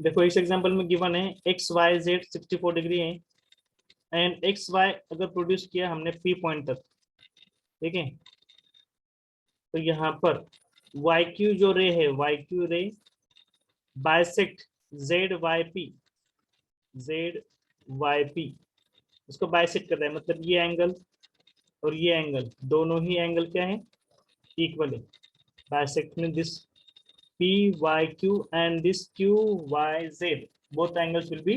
देखो इस एग्जांपल में गिवन है एक्स वाई जेड 64 डिग्री है एंड एक्स वाई अगर प्रोड्यूस किया हमने पी पॉइंट तक, ठीक है। तो यहाँ पर वाई क्यू जो रे है, Y Q ray bisect Z Y P, Z Y P इसको बाइसेक्ट कर रहा है, मतलब ये एंगल और ये एंगल दोनों ही एंगल क्या है, इक्वल है। Bisecting this P Y Q and this Q Y Z, both angles will be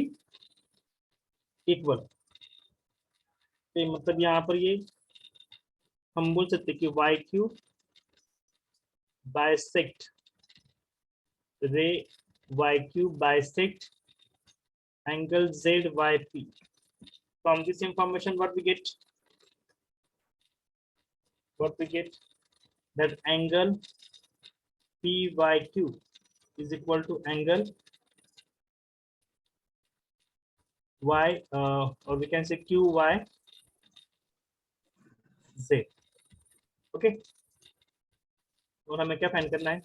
equal. तो मतलब यहाँ पर ये हम बोल सकते हैं कि Y Q bisect ray Y Q bisect angle ZYP. From this information, what we get? That angle PYQ is equal to angle Y, or we can say QYZ. Okay. और हमें क्या फाइंड करना है?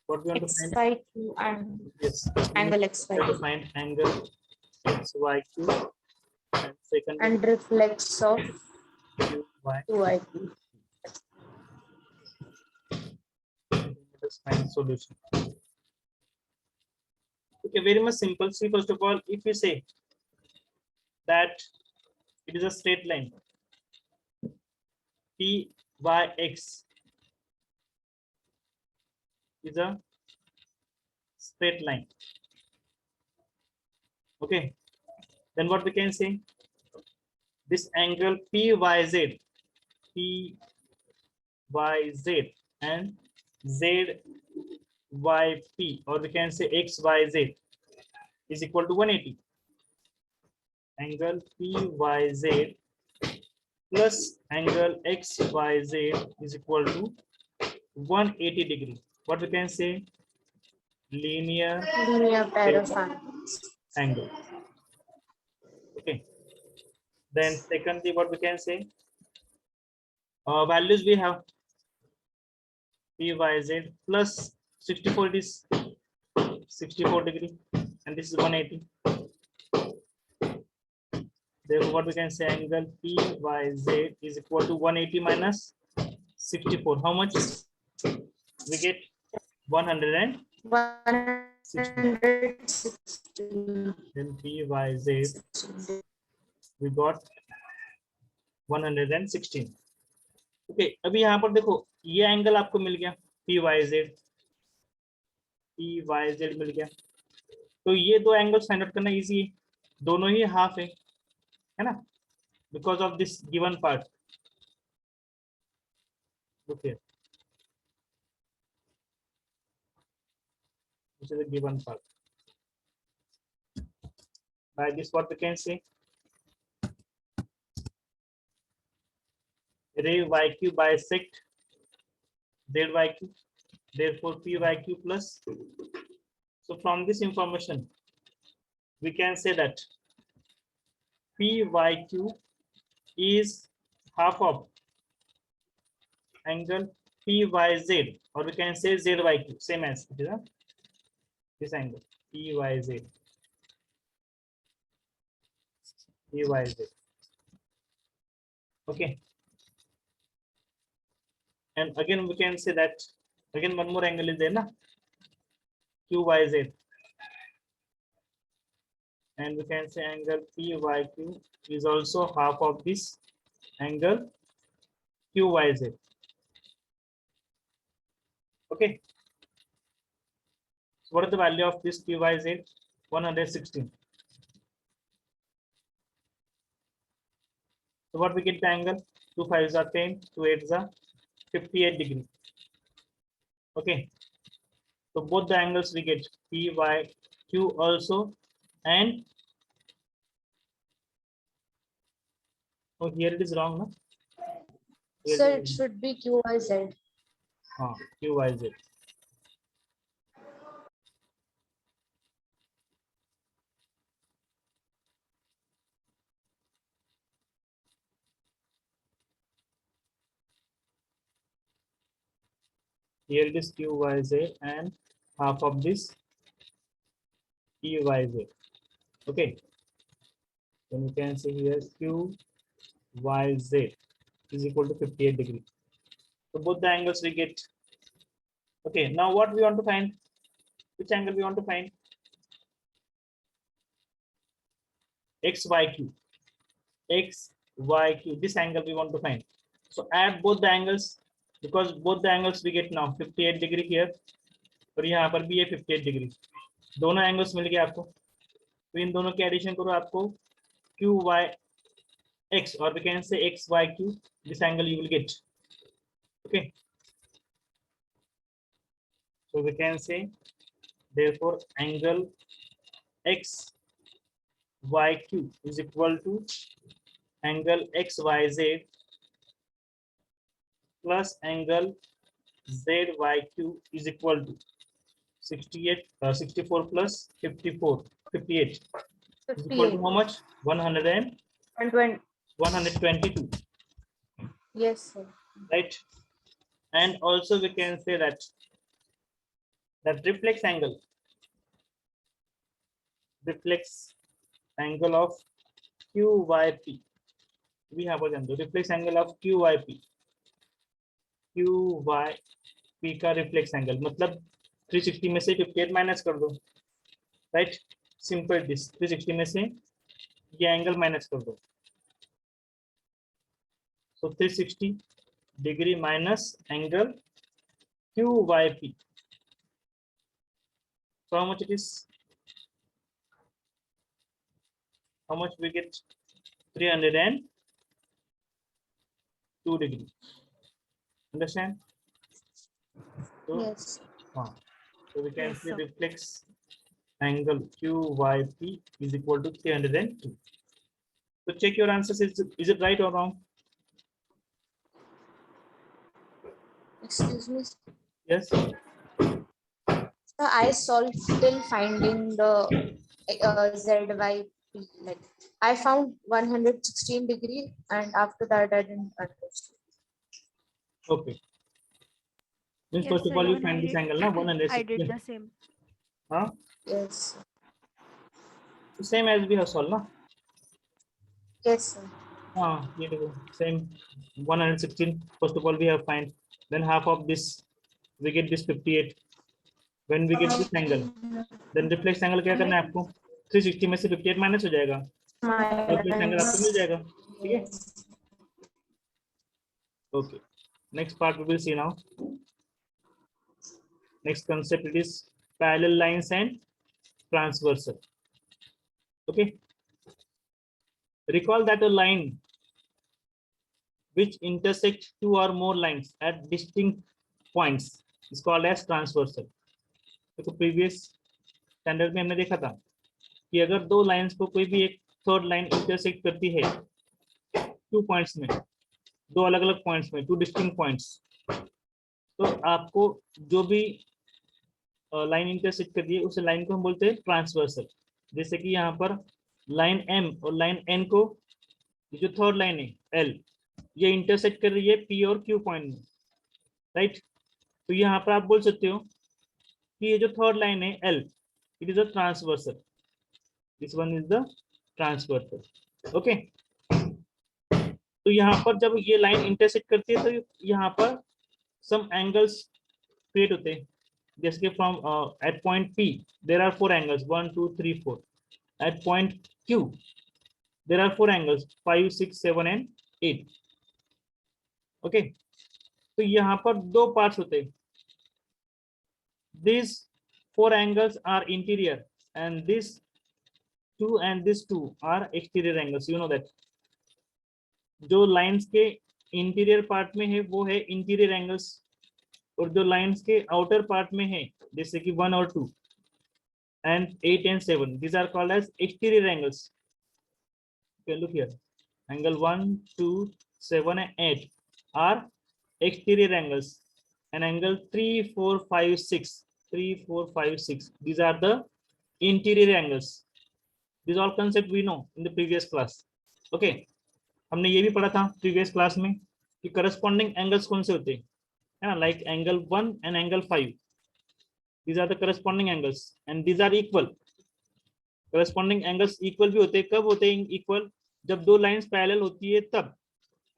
What we want to find? XYQ and Yes. angle We XY. have to find angle XYQ and second And reflex of QY. QIQ. Let us find solution. Okay, very much simple. See, first of all, if we say that it is a straight line PYX is a straight line. Okay, then what we can say, this angle PYZ and ZYP, or we can say XYZ is equal to 180. Angle PYZ plus angle XYZ is equal to 180 degree. What we can say, linear pair of angles. angle. Okay, then secondly, what we can say, values we have PYZ plus 64 is 64 degree and this is 180. Therefore, what we can say, angle PYZ is equal to 180 minus 64. How much we get? 160. 160. Then PYZ we got 116. Okay, अभी यहाँ पर देखो ये angle आपको मिल गया PYZ मिल गया, तो ये दो एंगल्स फाइंड आउट करना इजी है, दोनों ही हाफ है ना, because of this given part. Okay, this is a given part. By this, what we can say, ray YQ bisect ZYQ, therefore PYQ plus. So from this information, we can say that PYQ is half of angle PYZ, or we can say ZYQ, same as it is this angle PYZ. Okay, and again we can say that again one more angle is there na, QYZ, and we can say angle PYQ is also half of this angle QYZ. Okay, so what is the value of this QYZ? 116. So what we get the angle? 2 5s are 10, 2 8s are 58 degree. Okay, so both the angles we get PYQ also, and oh here it is wrong, no? So it should be QYZ. QYZ. here it is QYZ and half of this EYZ. Okay, then you can see here QYZ is equal to 58 degree. So both the angles we get. Okay, now what we want to find? Which angle we want to find? XYQ. XYQ. This angle we want to find. So add both the angles, because both the angles we get now 58 degree here और यहाँ पर भी है 58 degree. दोनों angles मिल गए आपको, तो इन दोनों के एडिशन करो आपको QYX or we can say XYQ. This angle you will get. Okay. So we can say therefore angle XYQ is equal to angle XYZ plus angle ZYQ is equal to 64 plus 54, 58 is equal to how much? 122. Yes, sir. Right? And also we can say that reflex angle of QYP. We have a reflex angle of QYP. QYP का reflex angle मतलब 360 में से 58 minus कर दो, right? Simple this 360 में से ये angle minus कर दो. So 360 degree minus angle QYP. So how much it is? How much we get? 302 degree. Understand? So, Yes. so we can Yes, say sir. reflex angle QYP is equal to 302. So check your answers. Is it right or wrong? Excuse me. Yes. Sir, I solved till finding the ZYP. Like I found 116 degree, and after that I didn't understand. Okay. Means Yes, first of sir, all you even find I this did. angle now I did 116. the same. Huh? Yes. So same as we have solved, no? Yes, sir. Same 116. First of all we have find. Then half of this we get this 58. When we get this angle, then reflex angle क्या करना है आपको? 360 में से 58 minus हो जाएगा. Reflex angle आपको मिल जाएगा. ठीक है? Okay. Next part we will see now. Next concept it is parallel lines and transversal. Okay. Recall that a line which intersects two or more lines at distinct points is called as transversal. तो previous standard में हमने देखा था कि अगर दो lines को कोई भी एक थर्ड लाइन इंटरसेक्ट करती है टू पॉइंट्स में, दो अलग अलग पॉइंट्स में, टू डिस्टिंक्ट पॉइंट्स, तो आपको जो भी लाइन इंटरसेक्ट करती है उस लाइन को हम बोलते हैं ट्रांसवर्सल. जैसे कि यहाँ पर लाइन एम और लाइन एन को, ये जो थर्ड लाइन है एल, ये इंटरसेक्ट कर रही है पी और क्यू पॉइंट में, राइट? तो यहाँ पर आप बोल सकते हो कि ये जो थर्ड लाइन है L, it is a transversal. This one is the transversal. Okay. तो यहाँ पर जब ये लाइन इंटरसेक्ट करती है तो यहाँ पर सम एंगल्स क्रिएट होते हैं. जैसे कि from at point P there are 4 angles 1 2 3 4. At point Q there are 4 angles 5 6 7 and 8. Okay. तो यहाँ पर दो पार्ट्स होते हैं. These 4 angles are interior and this 2 and this 2 are exterior angles. You know that. जो लाइंस के interior part में है वो है इंटीरियर एंगल्स, और जो लाइंस के आउटर पार्ट में है जैसे कि 1 और 2 and 8 and 7, these are called as exterior angles. Okay, look here. Angle 1 2 7 and 8 are exterior angles, and angle 3 4 5 6 3 4 5 6, these are the interior angles. These all concept we know in the previous class. Okay, हमने ये भी पढ़ा था previous class में कि corresponding angles कौन से होते हैं. है ना, like angle 1 and angle 5. These are the corresponding angles and these are equal. Corresponding angles equal भी होते हैं, कब होते हैं equal? जब दो लाइंस पैरेलल होती है तब.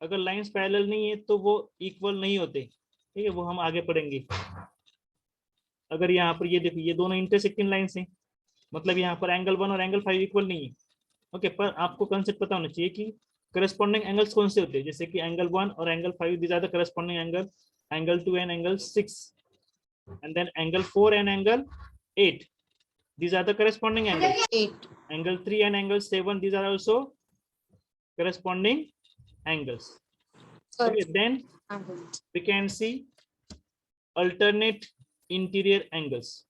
अगर लाइंस पैरेलल नहीं है तो वो इक्वल नहीं होते. ठीक है, वो हम आगे पढ़ेंगे. अगर यहाँ पर ये देखो, ये दोनों इंटरसेक्टिंग लाइंस हैं, मतलब यहाँ पर एंगल 1 और एंगल 5 इक्वल नहीं है. ओके, पर आपको कंसेप्ट पता होना चाहिए कि करस्पॉन्डिंग एंगल्स कौन से होते हैं. जैसे कि एंगल 1 और angle 5, these are the corresponding angle. Angle 2 and angle 6, and then angle 4 and angle 8, these are the corresponding angles. 8. Angle 3 and angle 7, these are also corresponding angles. Okay, then we can see alternate interior angles.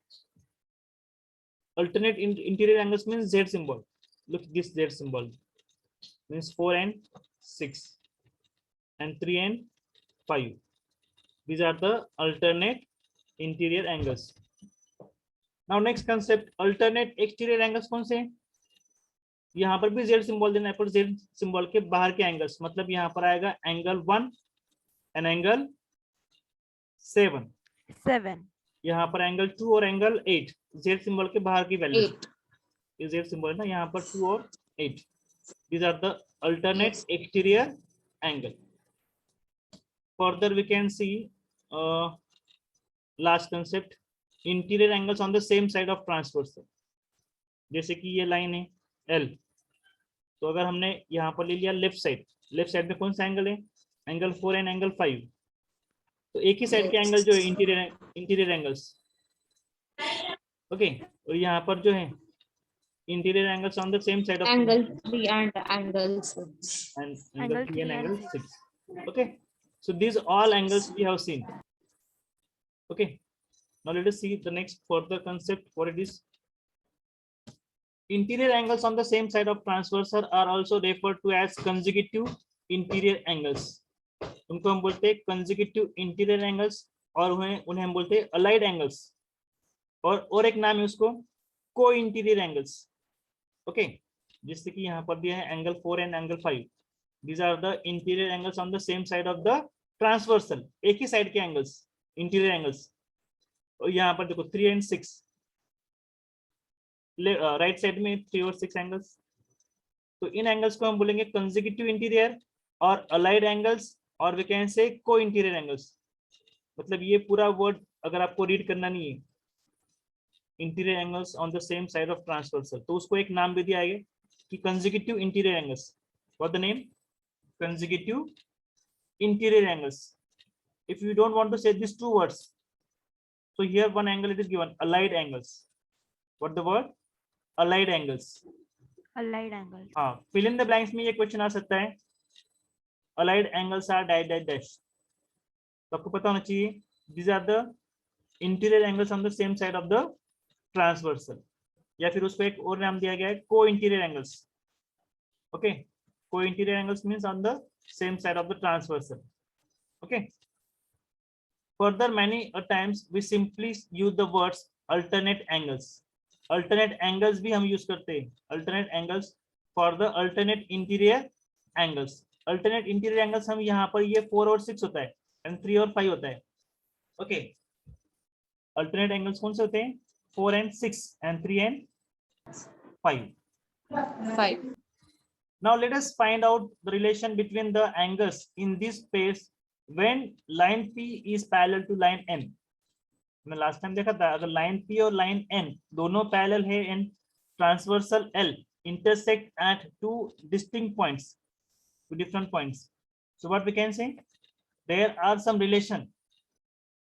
Alternate interior angles means Z symbol. Look, this Z symbol means 4 and 6 and 3 and 5. These are the alternate interior angles. Now next concept, alternate exterior angles कौन से हैं? यहाँ पर भी Z symbol देना है, पर Z symbol के बाहर के angles, मतलब यहाँ पर आएगा angle 1 and angle 7. यहाँ पर एंगल 2 और एंगल 8, Z सिंबल के बाहर की वैल्यू. ये Z सिंबल है ना, यहाँ पर 2 और 8. These are the alternate exterior angle. Further we can see last concept, interior angles on the same side of transversal. जैसे कि ये लाइन है L, तो अगर हमने यहाँ पर ले लिया लेफ्ट साइड में कौन सा एंगल है? Angle 4 and angle 5. तो एक ही साइड के एंगल जो है इंटीरियर एंगल्स. ओके, और यहाँ पर जो है interior angles on the same side of Angle 3 and angle 6. and angle 3 and angle 6. Okay, so these all angles we have seen. Okay, now let us see the next further concept, what it is. Interior angles on the same side of transversal are also referred to as consecutive interior angles. उनको हम बोलते हैं consecutive interior angles, और उन्हें हम बोलते हैं allied angles, और एक नाम है उसको को इंटीरियर एंगल्स. ओके, जिससे कि यहाँ पर दिया है angle 4 and angle 5. These are the interior angles on the same side of the transversal, एक ही साइड के एंगल्स, इंटीरियर एंगल्स. और यहाँ पर देखो 3 and 6, राइट साइड में 3 और 6 एंगल्स. तो इन एंगल्स को हम बोलेंगे कंसेक्यूटिव इंटीरियर और अलाइड एंगल्स, और वी कैन से को इंटीरियर एंगल्स. मतलब ये पूरा वर्ड अगर आपको रीड करना नहीं है, interior angles on the same side of transversal, तो उसको एक नाम भी दिया गया कि consecutive interior angles. What the name? Consecutive interior angles. If you don't want to say this two words, so here one angle it is given, allied angles. What the word? Allied angles. Allied angles. हाँ, fill in the blanks में ये question आ सकता है. Allied angles are dash dash dash. तो आपको पता होना चाहिए these are the interior angles on the same side of the transversal. या फिर उसको एक और नाम दिया गया है को इंटीरियर एंगल्स. ओके, को interior angles means on the same side of the transversal. Okay, further many a times we simply use the words alternate angles. Alternate angles भी हम यूज करते हैं, alternate angles for the alternate interior angles. Alternate interior angles हम यहाँ पर ये 4 और 6 होता है and 3 और 5 होता है. ओके, alternate angles कौन से होते हैं? 4 and 6 and 3 and 5. Now let us find out the relation between the angles in this space when line P is parallel to line N. मैं लास्ट टाइम देखा था, अगर लाइन P और line N दोनों पैरेलल है and transversal L intersect at two distinct points, two different points. So what we can say? There are some relation.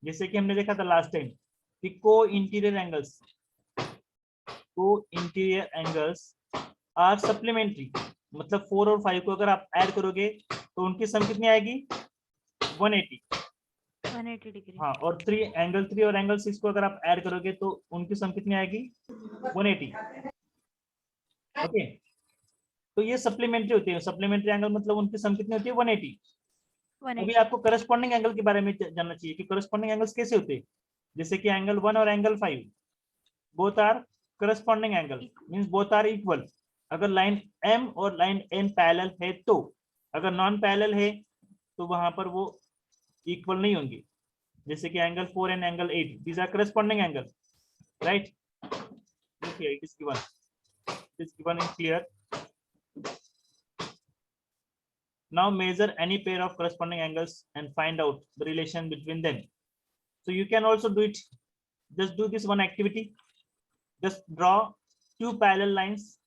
जैसे कि हमने देखा था लास्ट टाइम कि co-interior angles are supplementary. मतलब 4 और 5 को अगर आप ऐड करोगे तो उनकी सम कितनी आएगी? 180 डिग्री. हाँ, और एंगल 3 और एंगल 6 को अगर आप ऐड करोगे तो उनकी सम कितनी आएगी? 180. ओके, तो ये सप्लीमेंट्री होती है. सप्लीमेंट्री एंगल मतलब उनकी सम कितनी होती है? 180. अभी आपको करस्पॉन्डिंग एंगल के बारे में जानना चाहिए कि करस्पॉन्डिंग एंगल्स कैसे होते हैं. जैसे कि एंगल 1 और angle 5 both are corresponding angle, means both are equal. अगर लाइन M और लाइन N पैरेलल है तो, अगर नॉन पैरेलल है तो वहां पर वो इक्वल नहीं होंगे. जैसे कि angle 4 and angle 8, these are corresponding angle, right? Okay, it is given. It is given in clear. Now measure any pair of corresponding angles and find out the relation between them. So you can also do it. Just do this one activity. Just draw two parallel lines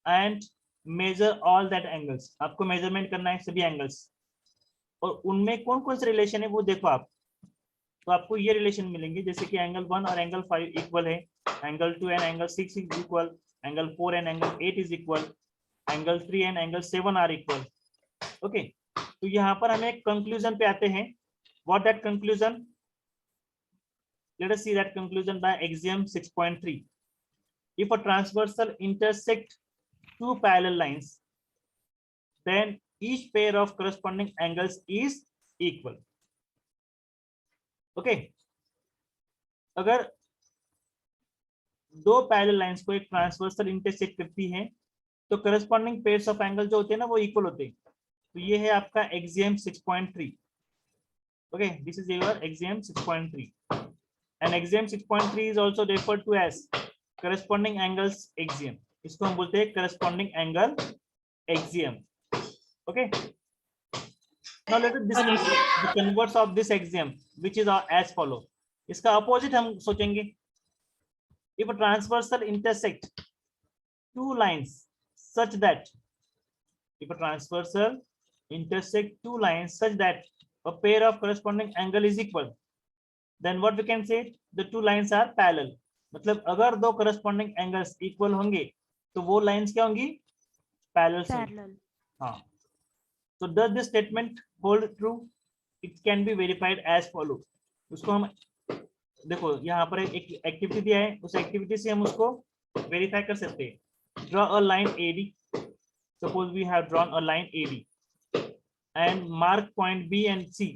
and measure all that angles. आपको measurement करना है सभी angles, और उनमें कौन कौन से relation है वो देखो आप। तो आपको ये रिलेशन मिलेंगे, जैसे कि एंगल 1 और एंगल 5 इक्वल है, angle 2 and angle 6 is equal, angle 4 and angle 8 is equal, angle 3 and angle 7 are equal. Okay, तो यहाँ पर हम एक कंक्लूजन पे आते हैं। What that conclusion? Let us see that conclusion by axiom 6.3. If a transversal intersect two parallel lines, then each pair of corresponding angles is equal. Okay, अगर दो पैरेलल लाइंस को एक ट्रांसवर्सल इंटरसेक्ट करती हैं तो करस्पॉन्डिंग पेयर्स ऑफ एंगल जो होते हैं ना वो इक्वल होते हैं। तो ये है आपका axiom 6.3. Okay, this is your axiom 6.3 and axiom 6.3 is also referred to as corresponding angles axiom. इसको हम बोलते हैं corresponding angle axiom. Okay, now let us discuss the converse of this axiom, which is as follow. इसका opposite हम सोचेंगे। If a transversal intersect two lines such that a pair of corresponding angle is equal, then what we can say, the two lines are parallel. मतलब अगर दो corresponding angles equal होंगे तो वो lines क्या होंगी? Parallel. हाँ, so does this statement hold true? It can be verified as follow. उसको हम देखो यहाँ पर एक एक्टिविटी दिया है, उस एक्टिविटी से हम उसको वेरीफाई कर सकते हैं। Draw a line AD. Suppose we have drawn a line AD and mark point B and C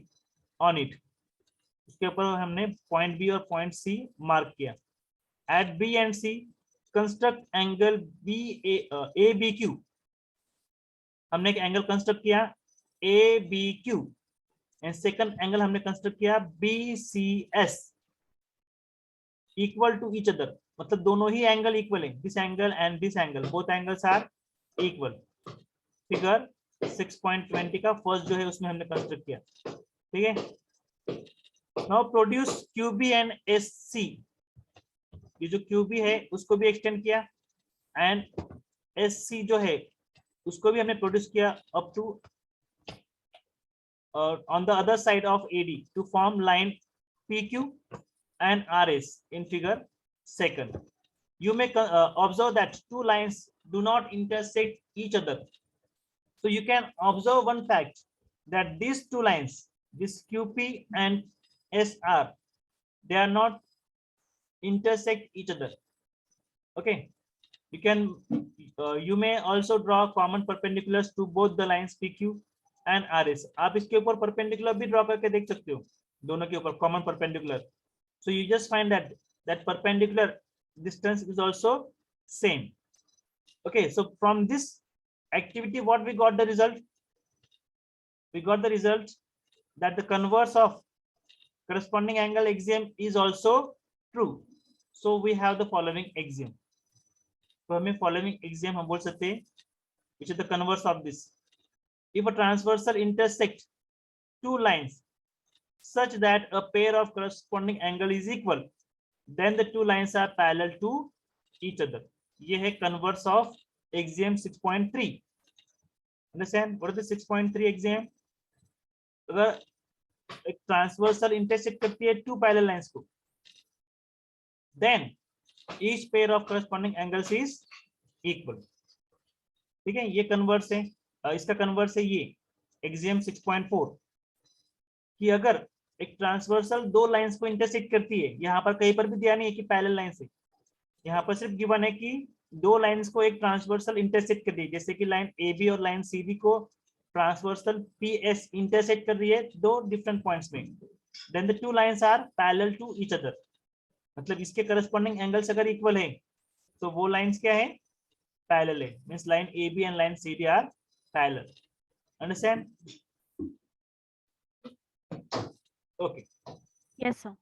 on it. उसके ऊपर हमने पॉइंट B और पॉइंट C मार्क किया। At B and C construct angle ABQ। हमने एक angle construct किया ABQ and second angle हमने construct किया BCS equal to each other. मतलब दोनों ही एंगल इक्वल है, this angle and this angle, both angles are equal. Figure 6.20 का फर्स्ट जो है उसमें हमने कंस्ट्रक्ट किया। ठीक है, now produce QB and SC। ये जो QB है उसको भी एक्सटेंड किया एंड SC जो है उसको भी हमने प्रोड्यूस किया up to on the other side of AD to form line PQ and RS in figure 2nd. You may observe that two lines do not intersect each other. So you can observe one fact, that these two lines, this QP and SR, they are not intersect each other. Okay, you can you may also draw common perpendiculars to both the lines PQ and RS. आप इसके ऊपर perpendicular भी draw करके देख सकते हो, दोनों के ऊपर common perpendicular. So you just find that perpendicular distance is also same. Okay, so from this activity what we got the result? We got the result that the converse of corresponding angle axiom is also true. So we have the following axiom. तो हमें following axiom हम बोल सकते हैं, which is the converse of this. If a transversal intersect two lines such that a pair of corresponding angle is equal, then the two lines are parallel to each other. ये है converse of axiom 6.3. Understand what is the 6.3 axiom? अगर एक transversal intersect करती है two parallel lines को, then each pair of corresponding angles is equal. ठीक है, ये converse है। इसका कन्वर्स है ये एक्सियम 6.4 कि अगर एक ट्रांसवर्सल दो लाइंस को इंटरसेक्ट करती है, यहाँ पर कहीं पर भी दिया नहीं है कि पैरेलल लाइन से, यहाँ पर सिर्फ गिवन है कि दो लाइंस को एक ट्रांसवर्सल इंटरसेक्ट कर रही है, जैसे कि लाइन AB और लाइन CD को ट्रांसवर्सल PS इंटरसेक्ट कर रही है दो डिफरेंट पॉइंट्स में, then the two lines are parallel to each other. मतलब इसके करस्पॉन्डिंग एंगल्स अगर इक्वल है तो वो लाइंस क्या है? पैरेलल है, means line AB and line CD are parallel. Understand? Okay, Yes, sir.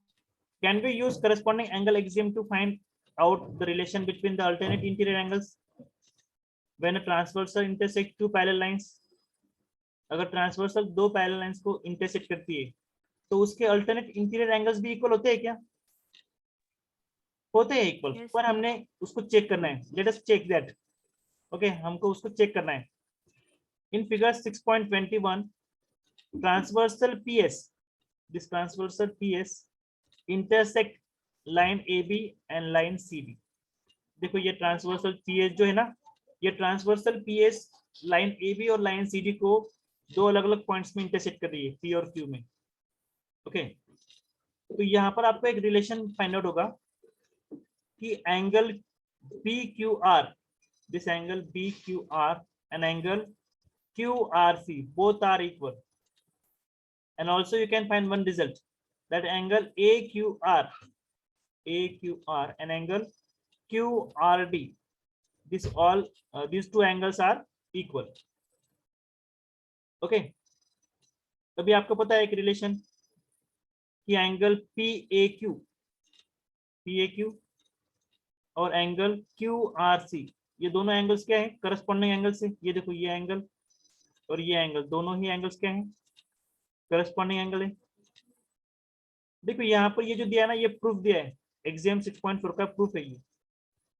Can we use corresponding angle axiom to find out the relation between the alternate interior angles when a transversal intersect two parallel lines? अगर transversal दो parallel lines को intersect करती है तो उसके alternate interior angles भी equal होते हैं क्या? होते हैं इक्वल, Yes, पर sir. हमने उसको चेक करना है. Let us check that. Okay, हमको उसको चेक करना है. In figure 6.21 transversal PS, this transversal PS intersect line AB and line CD. देखो ये ट्रांसवर्सल पीएस जो है ना, ये ट्रांसवर्सल पीएस लाइन AB और लाइन CD को दो अलग अलग पॉइंट्स में इंटरसेक्ट कर रही है, P और Q में. ओके, तो यहाँ पर आपको एक रिलेशन फाइंड आउट होगा कि angle BQR, this angle BQR and angle QRC both are equal, and also you can find one result that angle AQR and angle QRD, this all these two angles are equal. Okay, अभी आपको पता है एक relation कि angle PAQ और angle QRC, ये दोनों angles क्या है? करस्पॉन्डिंग एंगल्स है. ये देखो ये एंगल और ये एंगल, दोनों ही एंगल्स क्या हैं? करस्पॉन्डिंग एंगल है. देखो यहाँ पर ये जो दिया है ना, ये प्रूफ दिया है, एग्जाम 6.4 का प्रूफ है. ये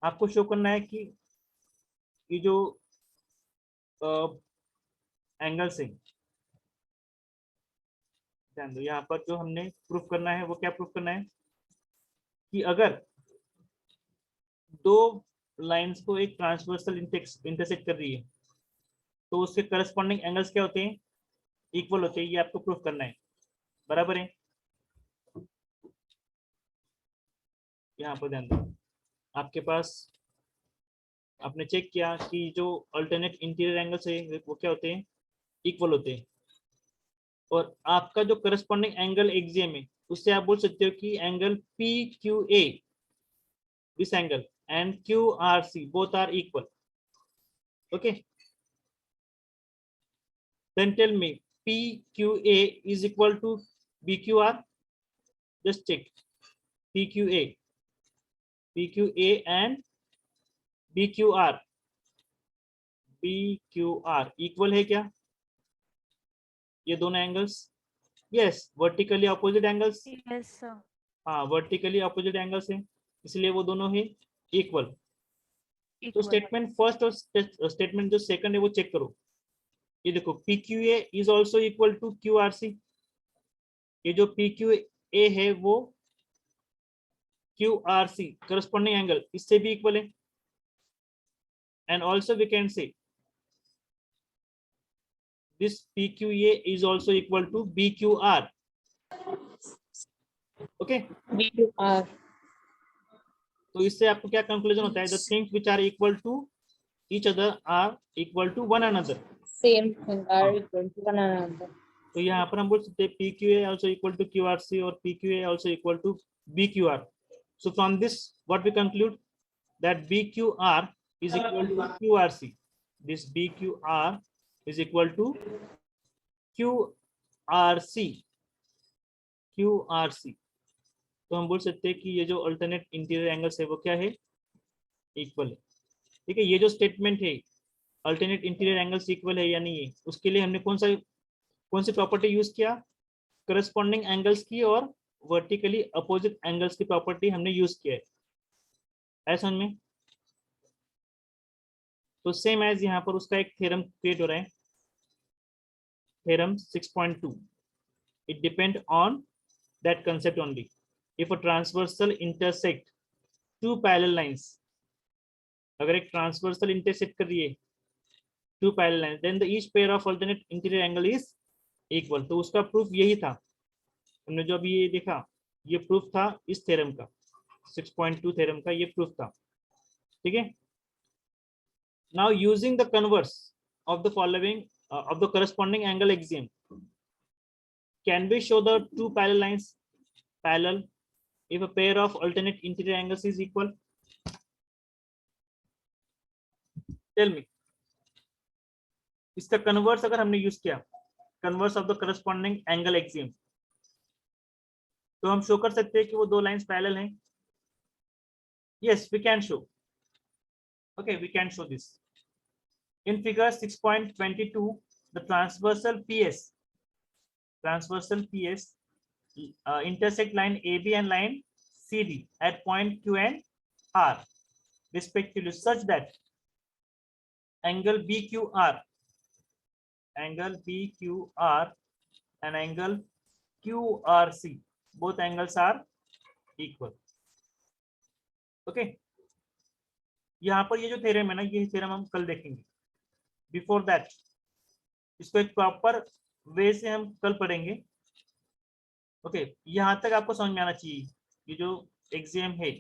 आपको शो करना है कि ये जो एंगल्स है, ध्यान दो, यहाँ पर जो हमने प्रूफ करना है वो क्या प्रूफ करना है कि अगर दो लाइंस को एक ट्रांसवर्सल इंटरसेक्ट कर रही है तो उसके करस्पॉन्डिंग एंगल्स क्या होते हैं? इक्वल होते हैं. ये आपको प्रूफ करना है. बराबर है. यहाँ पर ध्यान दो, आपके पास आपने चेक किया कि जो अल्टरनेट इंटीरियर एंगल्स है वो क्या होते हैं? इक्वल होते हैं. और आपका जो करस्पॉन्डिंग एंगल एक्सियम है उससे आप बोल सकते हो कि angle PQA, this angle, and QRC both are equal. Okay, then tell me PQA is equal to BQR. just check PQA and BQR equal है क्या? ये दोनों angles, yes, vertically opposite angles. Yes, sir. हाँ, vertically opposite angles है, इसलिए वो दोनों ही इक्वल. तो Equal. स्टेटमेंट फर्स्ट और स्टेटमेंट जो सेकंड है वो चेक करो. ये देखो PQA is also equal to QRC. ये जो PQA है वो QRC करस्पॉन्डिंग एंगल इससे भी इक्वल है. And also we can say this PQA is also equal to BQR. Okay, BQR. तो इससे आपको क्या कंक्लूजन होता है? The things which are equal to each other are equal to one another. Same thing are equal to one another. तो यहाँ पर हम बोल सकते हैं PQA also equal to QRC और PQA also equal to BQR. So from this what we conclude that BQR is equal to QRC. This BQR is equal to QRC. तो हम बोल सकते हैं कि ये जो अल्टरनेट इंटीरियर एंगल्स है वो क्या है? इक्वल है. ठीक है, ये जो स्टेटमेंट है अल्टरनेट इंटीरियर एंगल्स इक्वल है या नहीं है, उसके लिए हमने कौन सी प्रॉपर्टी यूज किया? करस्पॉन्डिंग एंगल्स की और वर्टिकली अपोजिट एंगल्स की प्रॉपर्टी हमने यूज किया है. ऐसा में तो सेम एज यहाँ पर उसका एक थ्योरम क्रिएट हो रहा है, theorem 6.2. It depend on that concept only. If a transversal intersect two parallel lines, अगर एक ट्रांसवर्सल इंटरसेक्ट कर रही है two parallel lines, then the each pair of alternate interior angle is equal. तो उसका प्रूफ यही था, हमने जो अभी ये देखा ये प्रूफ था इस थ्योरम का, 6.2 थ्योरम का ये प्रूफ था. ठीक है. Now using the converse of the following of the corresponding angle axiom, can we show the two parallel lines parallel if a pair of alternate interior angles is equal? Tell me. इसका converse अगर हमने use किया, converse of the corresponding angle axiom, तो हम show कर सकते हैं कि वो दो लाइंस पैरेलल हैं. Yes, we can show. Okay, we can show this. In figure 6.22, the transversal PS intersect line AB and line CD at point Q and R respectively, such that angle BQR and angle QRC, both angles are equal. Okay, यहाँ पर ये जो theorem है ना, ये theorem हम कल देखेंगे. बिफोर दैट इसको एक प्रॉपर वे से हम कल पढ़ेंगे. ओके, यहाँ तक आपको समझ में आना चाहिए. ये जो एक्सियम है,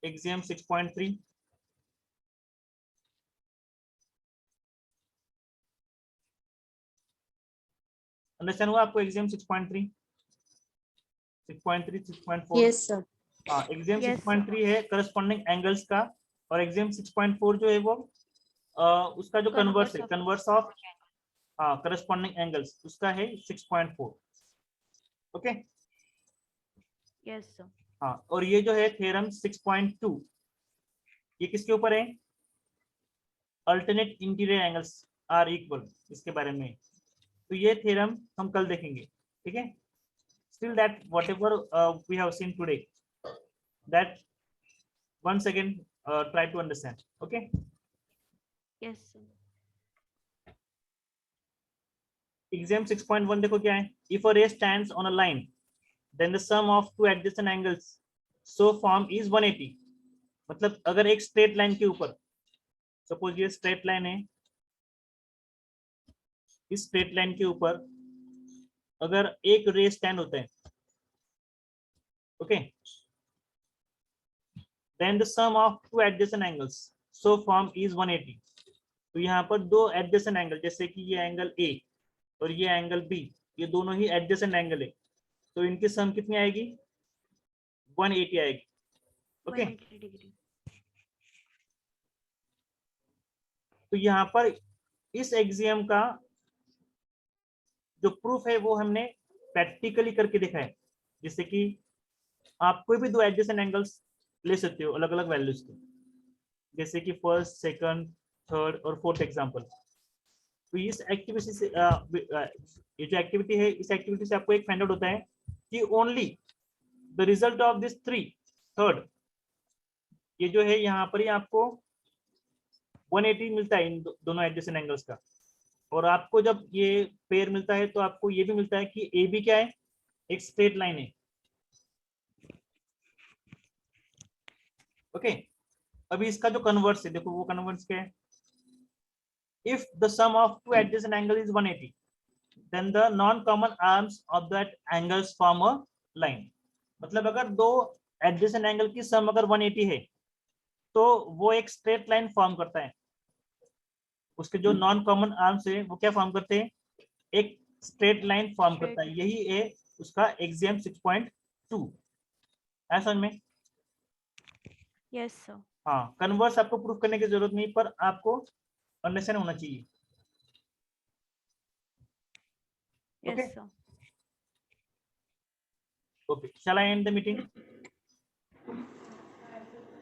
एक्सियम 6.3, अंडरस्टैंड हुआ आपको? एक्सियम 6.3, 6.3, 6.4. Yes, sir. हाँ, एक्सियम Yes, 6.3 है करस्पॉन्डिंग एंगल्स का, और एक्सियम 6.4 जो है वो उसका जो कन्वर्स है, कन्वर्स ऑफ करस्पॉन्डिंग एंगल्स, उसका है 6.4. ओके. Yes, sir. हाँ, और ये जो है थ्योरम 6.2, ये किसके ऊपर है? Alternate interior angles are equal, इसके बारे में. तो ये थ्योरम हम कल देखेंगे. ठीक है. Still that whatever we have seen today, that once again try to understand. Okay. Yes, sir. Exam 6.1 देखो क्या है? If a ray stands on a line, then the sum of two adjacent angles so form is 180. मतलब अगर एक straight line के ऊपर, suppose ये straight line है, इस स्ट्रेट लाइन के ऊपर अगर एक रे स्टैंड होता है, okay, then the sum of two adjacent angles so form is 180. तो यहाँ पर दो adjacent एंगल, जैसे कि ये एंगल A और ये एंगल B, ये दोनों ही adjacent एंगल है, तो इनकी सम कितनी आएगी? 180 आएगी. ओके. 180 degree. तो यहाँ पर इस एक्सियम का जो प्रूफ है वो हमने प्रैक्टिकली करके दिखा है. जैसे कि आप कोई भी दो एडजेसेंट एंगल्स ले सकते हो अलग अलग वैल्यूज के, जैसे कि फर्स्ट, सेकंड, थर्ड और फोर्थ एग्जांपल. तो इस एक्टिविटी से ये जो एक्टिविटी है, इस एक्टिविटी से आपको एक फाइंड आउट होता है कि only the result of this three third, ये जो है यहाँ पर ही आपको 180 मिलता है इन दोनों एडजेसेंट एंगल्स का. और आपको जब ये पेयर मिलता है तो आपको ये भी मिलता है कि ए बी क्या है? एक स्ट्रेट लाइन है. ओके. अभी इसका जो कन्वर्स है, देखो वो कन्वर्स क्या है? If the sum of two adjacent angle is 180, then the non common arms of that angles form a line. मतलब अगर दो एडजेसेंट एंगल की सम अगर 180 है तो वो एक स्ट्रेट लाइन फॉर्म करता है. उसके जो नॉन कॉमन आर्म्स है वो क्या फॉर्म करते हैं? एक स्ट्रेट लाइन फॉर्म करता है. यही है उसका एक्सियम 6.2. है समझ में? Yes, sir. हाँ, कन्वर्स आपको प्रूफ करने की जरूरत नहीं, पर आपको अंडरस्टैंड होना चाहिए. Yes, Okay. sir. Okay, shall I end the meeting?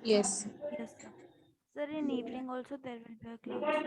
Yes. Yes, sir. Sir, in evening also there will be a class.